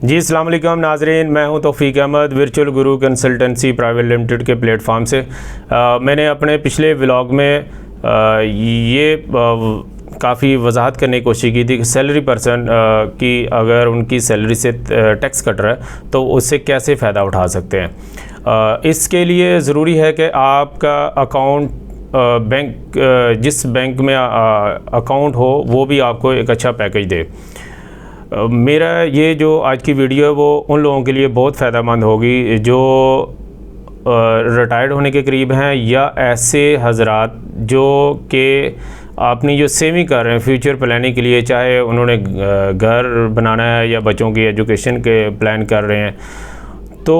जी अस्सलाम वालेकुम नाज़रीन, मैं हूं तौफीक अहमद वर्चुअल गुरु कंसल्टेंसी प्राइवेट लिमिटेड के प्लेटफॉर्म से। मैंने अपने पिछले व्लॉग में ये काफ़ी वजाहत करने की कोशिश की थी कि सैलरी पर्सन की अगर उनकी सैलरी से टैक्स कट रहा है तो उससे कैसे फ़ायदा उठा सकते हैं। इसके लिए ज़रूरी है कि आपका अकाउंट बैंक जिस बैंक में अकाउंट हो वो भी आपको एक अच्छा पैकेज दे। मेरा ये जो आज की वीडियो है वो उन लोगों के लिए बहुत फ़ायदेमंद होगी जो रिटायर्ड होने के करीब हैं या ऐसे हजरात जो कि अपनी जो सेविंग कर रहे हैं फ्यूचर प्लानिंग के लिए, चाहे उन्होंने घर बनाना है या बच्चों की एजुकेशन के प्लान कर रहे हैं, तो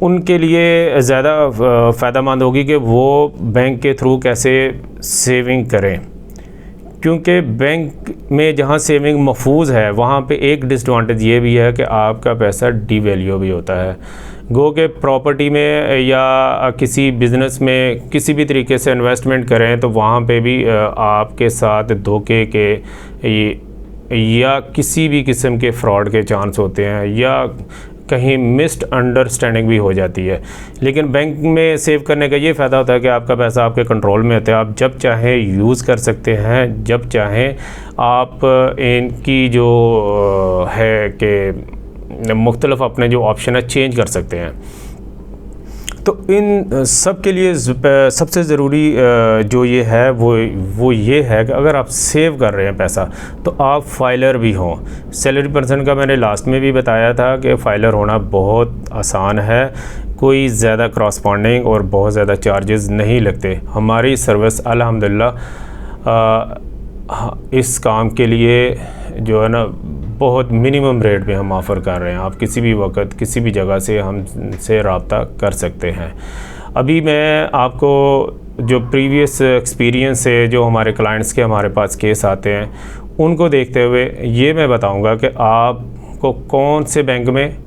उनके लिए ज़्यादा फ़ायदेमंद होगी कि वो बैंक के थ्रू कैसे सेविंग करें। क्योंकि बैंक में जहाँ सेविंग महफूज है वहाँ पे एक डिसएडवांटेज ये भी है कि आपका पैसा डीवैल्यू भी होता है। गो के प्रॉपर्टी में या किसी बिज़नेस में किसी भी तरीके से इन्वेस्टमेंट करें तो वहाँ पे भी आपके साथ धोखे के या किसी भी किस्म के फ्रॉड के चांस होते हैं या कहीं मिस्ड अंडरस्टैंडिंग भी हो जाती है। लेकिन बैंक में सेव करने का ये फ़ायदा होता है कि आपका पैसा आपके कंट्रोल में होता है, आप जब चाहें यूज़ कर सकते हैं, जब चाहें आप इनकी जो है कि मुख्तलिफ अपने जो ऑप्शन है चेंज कर सकते हैं। तो इन सब के लिए सबसे ज़रूरी जो ये है वो ये है कि अगर आप सेव कर रहे हैं पैसा तो आप फाइलर भी हों। सैलरी पर्सन का मैंने लास्ट में भी बताया था कि फ़ाइलर होना बहुत आसान है, कोई ज़्यादा करस्पॉन्डिंग और बहुत ज़्यादा चार्जेस नहीं लगते। हमारी सर्विस अल्हम्दुलिल्लाह इस काम के लिए जो है ना बहुत मिनिमम रेट पे हम ऑफ़र कर रहे हैं। आप किसी भी वक्त किसी भी जगह से हमसे रब्ता कर सकते हैं। अभी मैं आपको जो प्रीवियस एक्सपीरियंस है जो हमारे क्लाइंट्स के हमारे पास केस आते हैं उनको देखते हुए ये मैं बताऊंगा कि आपको कौन से बैंक में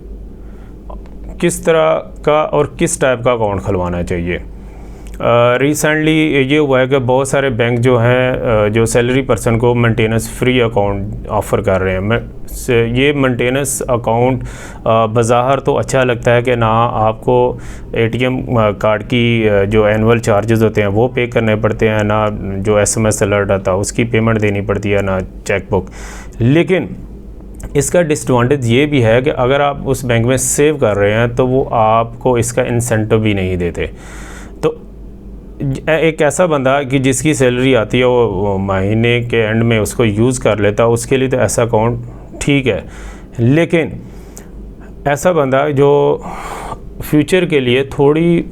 किस तरह का और किस टाइप का अकाउंट खुलवाना चाहिए। रिसेंटली ये हुआ है कि बहुत सारे बैंक जो हैं जो सैलरी पर्सन को मेंटेनेंस फ्री अकाउंट ऑफ़र कर रहे हैं। ये मेंटेनेंस अकाउंट बज़ाहिर तो अच्छा लगता है कि ना आपको एटीएम कार्ड की जो एनुअल चार्जेस होते हैं वो पे करने पड़ते हैं, ना जो एसएमएस अलर्ट आता है उसकी पेमेंट देनी पड़ती है, ना चेक बुक। लेकिन इसका डिसएडवांटेज ये भी है कि अगर आप उस बैंक में सेव कर रहे हैं तो वो आपको इसका इंसेंटिव भी नहीं देते। तो एक ऐसा बंदा कि जिसकी सैलरी आती है वो महीने के एंड में उसको यूज़ कर लेता है, उसके लिए तो ऐसा अकाउंट ठीक है। लेकिन ऐसा बंदा जो फ्यूचर के लिए थोड़ी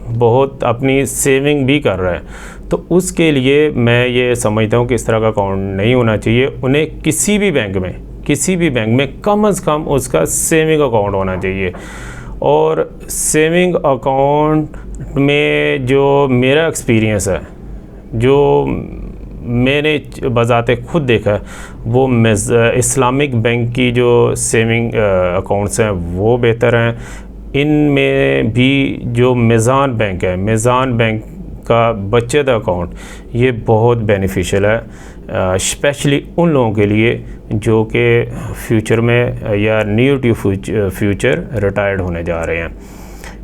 बहुत अपनी सेविंग भी कर रहा है तो उसके लिए मैं ये समझता हूँ कि इस तरह का अकाउंट नहीं होना चाहिए। उन्हें किसी भी बैंक में कम से कम उसका सेविंग अकाउंट होना चाहिए। और सेविंग अकाउंट में जो मेरा एक्सपीरियंस है, जो मैंने बज़ाते खुद देखा है, वो इस्लामिक बैंक की जो सेविंग अकाउंट्स हैं वो बेहतर हैं। इनमें भी जो मीज़ान बैंक है, मीज़ान बैंक का बचत अकाउंट ये बहुत बेनिफिशियल है, स्पेशली उन लोगों के लिए जो कि फ्यूचर में या नियर टू फ्यूचर रिटायर्ड होने जा रहे हैं।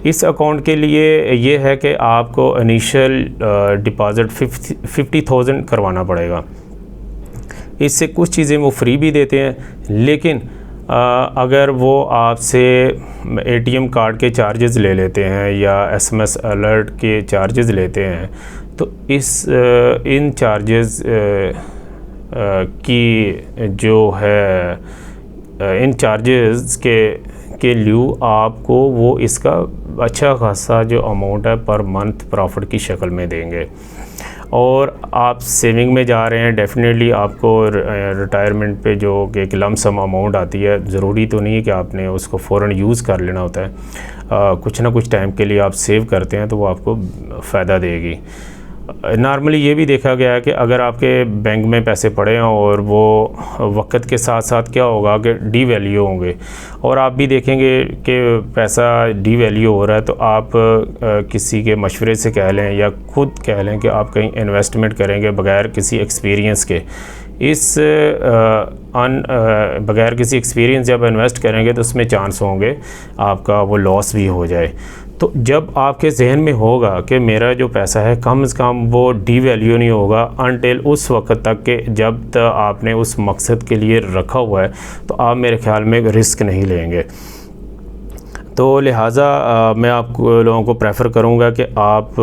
इस अकाउंट के लिए ये है कि आपको इनिशियल डिपॉज़िट 50,000 करवाना पड़ेगा। इससे कुछ चीज़ें वो फ्री भी देते हैं, लेकिन अगर वो आपसे एटीएम कार्ड के चार्जेस ले लेते हैं या एसएमएस अलर्ट के चार्जेस लेते हैं तो इन चार्जेस की जो है इन चार्जेस के लिए आपको वो इसका अच्छा खासा जो अमाउंट है पर मंथ प्रॉफिट की शक्ल में देंगे। और आप सेविंग में जा रहे हैं, डेफिनेटली आपको रिटायरमेंट पे जो एक लम सम अमाउंट आती है, ज़रूरी तो नहीं है कि आपने उसको फ़ौरन यूज़ कर लेना होता है। कुछ ना कुछ टाइम के लिए आप सेव करते हैं तो वो आपको फ़ायदा देगी। नॉर्मली ये भी देखा गया है कि अगर आपके बैंक में पैसे पड़े हैं और वो वक्त के साथ साथ क्या होगा कि डीवैल्यू होंगे, और आप भी देखेंगे कि पैसा डीवैल्यू हो रहा है तो आप किसी के मशवरे से कह लें या खुद कह लें कि आप कहीं इन्वेस्टमेंट करेंगे बगैर किसी एक्सपीरियंस के इस बगैर किसी एक्सपीरियंस जब इन्वेस्ट करेंगे तो उसमें चांस होंगे आपका वो लॉस भी हो जाए। तो जब आपके जहन में होगा कि मेरा जो पैसा है कम से कम वो डीवैल्यू नहीं होगा अनटिल उस वक्त तक कि जब तक आपने उस मकसद के लिए रखा हुआ है, तो आप मेरे ख्याल में रिस्क नहीं लेंगे। तो लिहाजा मैं आप लोगों को प्रेफर करूँगा कि आप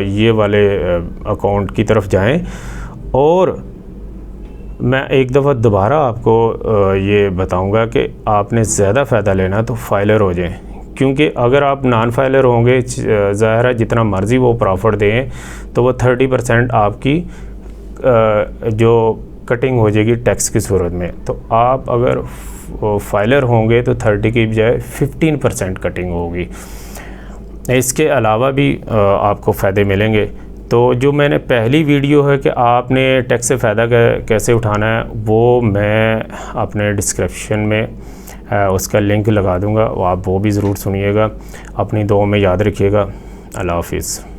ये वाले अकाउंट की तरफ जाएं। और मैं एक दफ़ा दोबारा आपको ये बताऊंगा कि आपने ज़्यादा फ़ायदा लेना तो फाइलर हो जाएं, क्योंकि अगर आप नॉन फाइलर होंगे ज़ाहिर है जितना मर्ज़ी वो प्रॉफिट दें तो वो 30% आपकी जो कटिंग हो जाएगी टैक्स की सूरत में। तो आप अगर फाइलर होंगे तो 30 की बजाय 15% कटिंग होगी। इसके अलावा भी आपको फ़ायदे मिलेंगे। तो जो मैंने पहली वीडियो है कि आपने टैक्स से फ़ायदा कैसे उठाना है, वो मैं अपने डिस्क्रिप्शन में उसका लिंक लगा दूंगा, वो आप वो भी ज़रूर सुनिएगा। अपनी दुआ में याद रखिएगा। अल्लाह हाफ़िज़।